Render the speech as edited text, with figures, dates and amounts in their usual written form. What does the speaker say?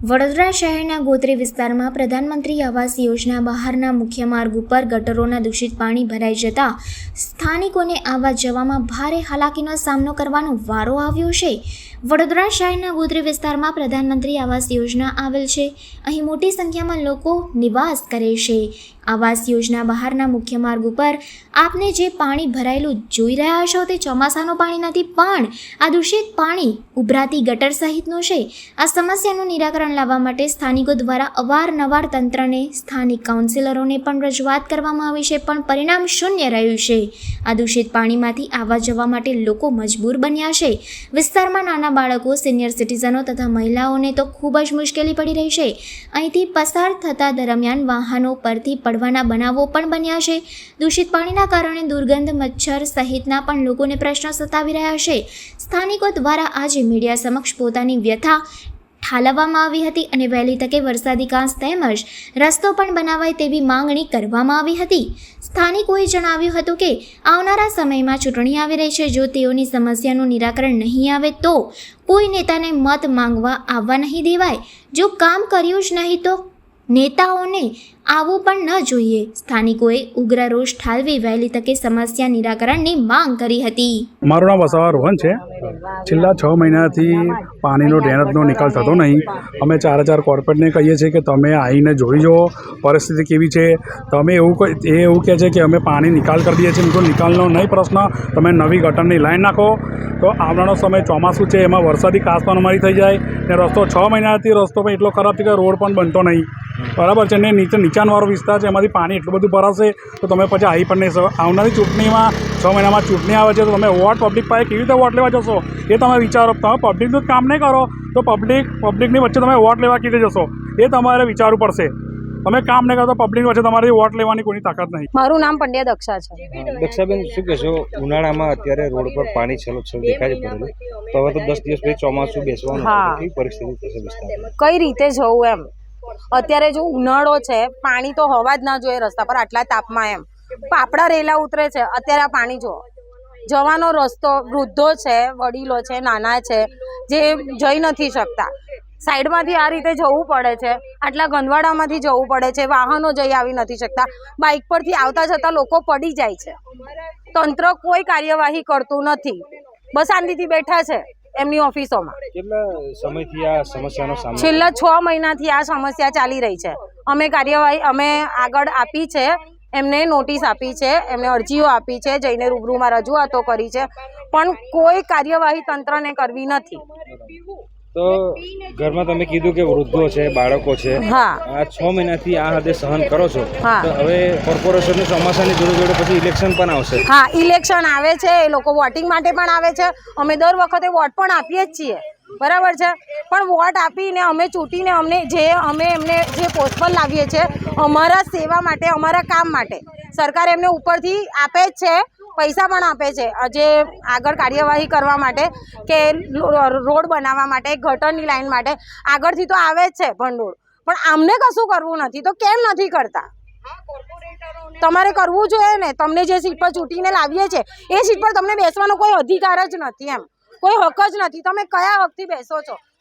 વડોદરા શહેરના ગોત્રી વિસ્તારમાં પ્રધાનમંત્રી આવાસ યોજના બહારના મુખ્ય માર્ગ ઉપર ગટરોના દૂષિત પાણી ભરાઈ જતા સ્થાનિકોને આવવા જવામાં ભારે હાલાકીનો સામનો કરવાનો વારો આવ્યો છે। વડોદરા શહેરના ગોત્રી વિસ્તારમાં પ્રધાનમંત્રી આવાસ યોજના આવેલ છે। અહીં મોટી સંખ્યામાં લોકો નિવાસ કરે છે। આવાસ યોજના બહારના મુખ્ય માર્ગ ઉપર આપને જે પાણી ભરાયેલું જોઈ રહ્યા છો તે ચોમાસાનું પાણી નથી, પણ આ દૂષિત પાણી ઉભરાતી ગટર સહિતનું છે। આ સમસ્યાનું નિરાકરણ લાવવા માટે સ્થાનિકો દ્વારા અવારનવાર તંત્રને, સ્થાનિક કાઉન્સિલરોને પણ રજૂઆત કરવામાં આવી છે, પણ પરિણામ શૂન્ય રહ્યું છે। આ દૂષિત પાણીમાંથી આવવા જવા માટે લોકો મજબૂર બન્યા છે। વિસ્તારમાં નાના બાળકો, સિનિયર સિટીઝનો તથા મહિલાઓને તો ખૂબ જ મુશ્કેલી પડી રહી છે। અહીંથી પસાર થતા દરમિયાન વાહનો પરથી પડવાના બનાવો પણ બન્યા છે। દૂષિત પાણીના કારણે દુર્ગંધ, મચ્છર સહિતના પણ લોકોને પ્રશ્નો સતાવી રહ્યા છે। સ્થાનિકો દ્વારા આજે મીડિયા સમક્ષ પોતાની વ્યથા ઠાલવવામાં આવી હતી અને વહેલી તકે વરસાદી કાંસ તેમજ રસ્તો પણ બનાવાય તેવી માંગણી કરવામાં આવી હતી। સ્થાનિકોએ જણાવ્યું હતું કે આવનારા સમયમાં ચૂંટણી આવી રહી છે, જો તેઓની સમસ્યાનું નિરાકરણ નહીં આવે તો કોઈ નેતાને મત માંગવા આવવા નહીં દેવાય। જો કામ કર્યું જ નહીં તો નેતાઓને આવવું પણ ન જોઈએ। સ્થાનિકોએ ઉગ્ર રોષ ઠાલવી વહેલી તકે સમસ્યા નિરાકરણની માંગ કરી હતી। મારું નામ વસાવા રોહન છે। છેલ્લા 6 મહિનાથી પાણીનો ડ્રેનેજનો નિકાલ થતો નહીં। અમે 4 કોર્પોરેટને કહીએ છીએ કે તમે આવીને જોઈ જુઓ પરિસ્થિતિ કેવી છે। તમે એવું કહે છે કે અમે પાણી નિકાલ કરી દઈએ છીએ, તો નિકાલનો નહીં પ્રશ્ન, તમે નવી ગટરની લાઈન નાખો તો આવનારો સમય ચોમાસું છે, એમાં વરસાદી કાંસ પણ અમારી થઈ જાય ને રસ્તો 6 મહિનાથી રસ્તો પણ એટલો ખરાબ છે કે રોડ પણ બનતો નહીં, બરાબર છે ને। નીચાણવાળો વિસ્તાર છે, એમાંથી પાણી એટલું બધું ભરાશે તો તમે પછી આવી પણ નહીં શકો। આવનારી ચૂંટણીમાં 6 મહિનામાં ચૂંટણી આવે છે તો તમે વોટ પબ્લિક પાસે કેવી રીતે વોટ લેવા જશો એ તમે વિચારો। તમે પબ્લિકનું જ કામ નહીં કરો તો પબ્લિકની વચ્ચે તમે વોટ લેવા કેવી રીતે જશો એ તમારે વિચારવું પડશે। તમે કામ નહીં કરો તો પબ્લિકની વચ્ચે તમારી વોટ લેવાની કોઈ તાકાત નહીં। મારું નામ પંડ્યા દક્ષા છે। દક્ષાબેન, શું કહેશો? ઉનાળામાં અત્યારે રોડ પર પાણી છલોછલ દેખાય છે ભરેલું, તો હવે તો 10 દિવસ પછી ચોમાસું બેસવાનું છે, કેવી પરિસ્થિતિ થશે વિસ્તારમાં? કઈ રીતે જવું એમ? અત્યારે જો ઉનાળો છે, પાણી તો હોવા જ ના જોઈએ રસ્તા પર આટલા તાપમાં એમ। પાપડા રેલા ઉતરે છે, અત્યારે આ પાણી જો જવાનો રસ્તો, વૃદ્ધો છે, વડીલો છે, નાના છે, જે જઈ નથી શકતા, સાઈડમાંથી આ રીતે જવું પડે છે, આટલા ગંદવાડામાંથી જવું પડે છે, વાહનો જઈ આવી નથી શકતા, બાઇક પરથી આવતા જતા લોકો પડી જાય છે। તંત્ર કોઈ કાર્યવાહી કરતું નથી, બસ શાંતિથી બેઠા છે એમની ઓફિસોમાં। કેટલા સમયથી આ સમસ્યાનો સામનો? છેલ્લા 6 મહિનાથી આ સમસ્યા ચાલી રહી છે। અમે આગળ આપી છે, એમને નોટિસ આપી છે, એમને અરજીઓ આપી છે, જઈને રૂબરૂમાં રજૂઆતો કરી છે, પણ કોઈ કાર્યવાહી તંત્રને કરવી નથી। તો ઘરમાં તમે કીધું કે વૃદ્ધો છે, બાળકો છે, હા, આ 6 મહિનાથી આ હદે સહન કરો છો, હા, તો હવે કોર્પોરેશનની ચોમાસાની જોડે પછી ઇલેક્શન પણ આવશે। હા, ઇલેક્શન આવે છે, એ લોકો વોટિંગ માટે પણ આવે છે, અમે દર વખતે વોટ પણ આપીએ જ છીએ, બરાબર છે, પણ વોટ આપીને અમે ચૂંટીને અમે એમને જે પોસ્ટ પર લાવીએ છીએ અમારા સેવા માટે, અમારા કામ માટે, સરકાર એમને ઉપરથી આપે જ છે, પૈસા પણ આપે છે જે આગળ કાર્યવાહી કરવા માટે, કે રોડ બનાવવા માટે, ગટરની લાઈન માટે આગળથી તો આવે જ છે ભંડોળ, પણ આમને કશું કરવું નથી તો કેમ નથી કરતા? તમારે કરવું જોઈએ ને। તમને જે સીટ પર ચૂંટીને લાવીએ છીએ એ સીટ પર તમને બેસવાનો કોઈ અધિકાર જ નથી, એમ કોઈ હક જ નથી। તમે કયા હકથી બેસો છો?